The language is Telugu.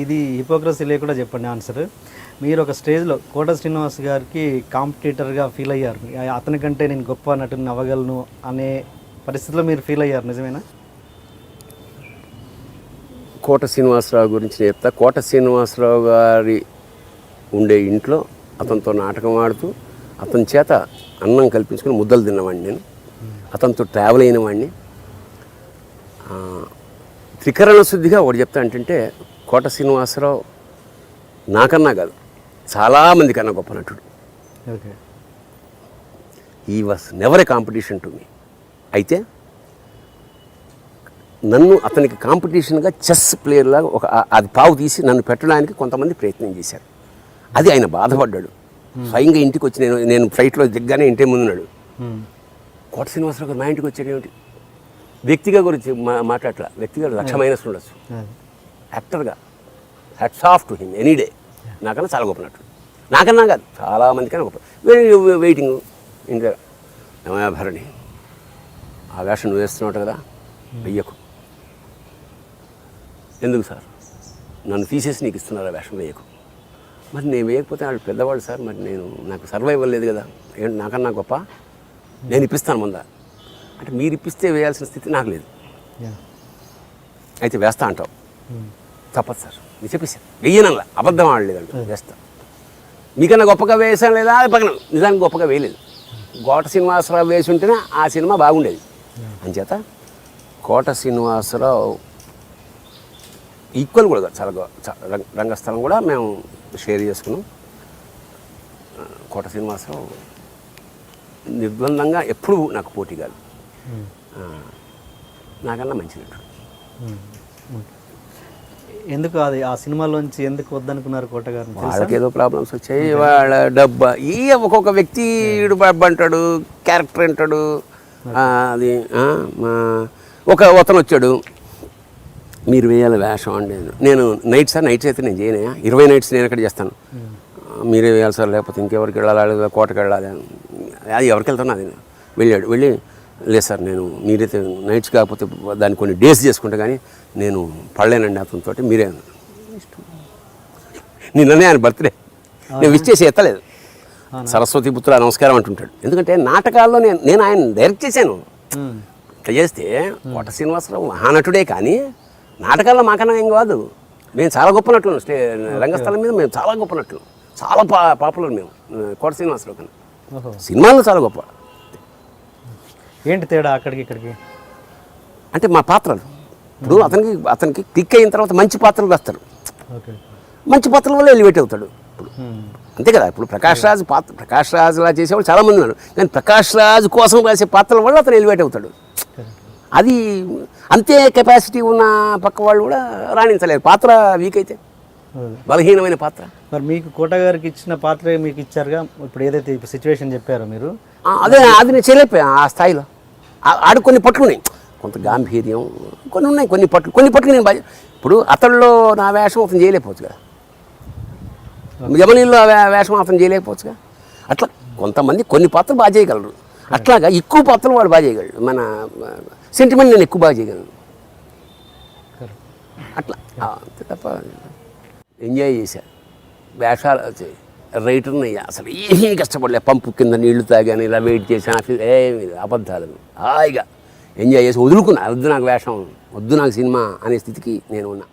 ఇది హిపోక్రసీ లేకుండా చెప్పండి ఆన్సర్. మీరు ఒక స్టేజ్లో కోట శ్రీనివాస్ గారికి కాంపిటీటర్గా ఫీల్ అయ్యారు, అతని కంటే నేను గొప్ప నటుని అవ్వగలను అనే పరిస్థితిలో మీరు ఫీల్ అయ్యారు, నిజమేనా? కోట శ్రీనివాసరావు గురించి చెప్తా. కోట శ్రీనివాసరావు గారి ఉండే ఇంట్లో అతనితో నాటకం ఆడుతూ అతని చేత అన్నం కల్పించుకుని ముద్దలు తిన్నవాడిని నేను. అతనితో ట్రావెల్ అయిన వాడిని. త్రికరణ శుద్ధిగా ఒకటి చెప్తా అంటే కోట శ్రీనివాసరావు నాకన్నా కాదు చాలామంది కన్నా గొప్ప నటుడు. He was never a competition to me. అయితే నన్ను అతనికి కాంపిటీషన్గా చెస్ ప్లేయర్ లాగా అది పావు తీసి నన్ను పెట్టడానికి కొంతమంది ప్రయత్నం చేశారు. అది ఆయన బాధపడ్డాడు. స్వయంగా ఇంటికి వచ్చి నేను ఫ్లైట్లో దిగ్గానే ఇంటి ముందున్నాడు. కోట శ్రీనివాసరావు గారు మా ఇంటికి వచ్చాడు ఏమిటి, వ్యక్తిగా గురించి మాట్లాడట్లా, వ్యక్తిగా 1,00,000 మైనస్ ఉండొచ్చు. యాక్టర్గా hats off to him any day. నాకన్నా చాలా గొప్ప నటుడు, నాకన్నా కాదు చాలామంది కన్నా గొప్ప. వెయిటింగ్ ఇంకా భరణి ఆ వేషం నువ్వు వేస్తున్నావు కదా, వెయ్యకు. ఎందుకు సార్ నన్ను తీసేసి నీకు ఇస్తున్నారు ఆ వేషం, వేయకు. మరి నేను వేయకపోతే వాళ్ళు పెద్దవాళ్ళు సార్, మరి నాకు సర్వైవల్ లేదు కదా, ఏంటి నాకన్నా గొప్ప, నేను ఇప్పిస్తాను ముందా అంటే మీరు ఇప్పిస్తే వేయాల్సిన స్థితి నాకు లేదు. అయితే వేస్తా అంటావు, తప్పదు సార్ మీరు చెప్పేసాను, వెయ్యనల్లా అబద్ధం ఆడలేదంట, వేస్తా. మీకన్నా గొప్పగా వేసాను లేదా అది పక్కన, నిజానికి గొప్పగా వేయలేదు. కోట శ్రీనివాసరావు వేసి ఉంటేనే ఆ సినిమా బాగుండేది. అంచేత కోట శ్రీనివాసరావు ఈక్వల్ కూడా చాలా రంగస్థలం కూడా మేము షేర్ చేసుకున్నాం. కోట శ్రీనివాసరావు నిర్బంధంగా ఎప్పుడూ నాకు పోటీ కాదు, నాకన్నా మంచి నటుడు. ఎందుకు అది ఆ సినిమాలోంచి ఎందుకు వద్దనుకున్నారు కోట గారు? వాళ్ళకి ఏదో ప్రాబ్లమ్స్ వచ్చాయి, వాళ్ళ డబ్బా ఒక్కొక్క వ్యక్తి డబ్బు అంటాడు, క్యారెక్టర్ అంటాడు. అది అతను వచ్చాడు, మీరు వేయాలి వేషం అండి. నేను నైట్ అయితే నేను చేయను, 20 నైట్స్ నేను ఎక్కడ చేస్తాను, మీరే వేయాలి సార్, లేకపోతే ఇంకెవరికి వెళ్ళాలి, కోటకి వెళ్ళాలి. అది ఎవరికి వెళ్తాను అది. వెళ్ళి లేదు సార్ నేను మీరైతే నైట్స్ కాకపోతే దాన్ని కొన్ని డేస్ చేసుకుంటా కానీ నేను పడలేనండి అతనితో, మీరే ఇష్టం. నిన్ననే ఆయన బర్త్డే, నేను విష్ చేసి ఎత్తలేదు. సరస్వతి పుత్ర నమస్కారం అంటుంటాడు. ఎందుకంటే నాటకాల్లో నేను ఆయన డైరెక్ట్ చేశాను. ఇట్లా చేస్తే కోట శ్రీనివాసరావు మహానటుడే కానీ నాటకాల్లో మాకన్నా ఏం కాదు. మేము చాలా గొప్ప నటులు, రంగస్థలం మీద మేము చాలా గొప్ప నటులు, చాలా పాపులర్ మేము కోట శ్రీనివాసరావు కన్నా. సినిమాల్లో చాలా గొప్ప. ఏంటి తేడా అక్కడికి ఇక్కడికి అంటే మా పాత్రలు. ఇప్పుడు అతనికి క్లిక్ అయిన తర్వాత మంచి పాత్రలు వస్తారు, మంచి పాత్రల వల్ల ఎలివేట్ అవుతాడు. ఇప్పుడు అంతే కదా. ఇప్పుడు ప్రకాష్ రాజ్లా చేసేవాళ్ళు చాలామంది ఉన్నారు, కానీ ప్రకాష్ రాజ్ కోసం రాసే పాత్రల వల్ల అతను ఎలివేట్ అవుతాడు. అది అంతే కెపాసిటీ ఉన్న పక్క వాళ్ళు కూడా రాణించలేరు. పాత్ర వీక్ అయితే, బలహీనమైన పాత్ర. మరి మీకు కోట గారికి ఇచ్చిన పాత్ర మీకు ఇచ్చారుగా, ఇప్పుడు ఏదైతే సిచ్యువేషన్ చెప్పారో మీరు, అది నేను చేయలేకపోయా ఆ స్థాయిలో. ఆడు కొన్ని పట్లు ఉన్నాయి, కొంత గాంభీర్యం కొన్ని ఉన్నాయి, కొన్ని పట్లు నేను ఇప్పుడు అతడిలో నా వేషం అతను చేయలేకపోవచ్చు కదా, జమనీల్లో వేషం అతను చేయలేకపోవచ్చుగా. అట్లా కొంతమంది కొన్ని పాత్రలు బాగా చేయగలరు, అట్లాగా ఎక్కువ పాత్రలు వాడు బాగా చేయగలడు. మన సెంటిమెంట్ నేను ఎక్కువ బాగా చేయగలను అట్లా. అంతే తప్ప ఎంజాయ్ చేశా. వేషాలు రైటర్ని అయ్యా, అసలు ఏమీ కష్టపడలే. పంపు కింద నీళ్లు తాగాను, ఇలా వెయిట్ చేశాను, ఏమి అబద్ధాలు. హాయిగా ఎంజాయ్ చేసి వదులుకున్నా. వద్దు నాకు వేషం, వద్దు నాకు సినిమా అనే స్థితికి నేను ఉన్నా.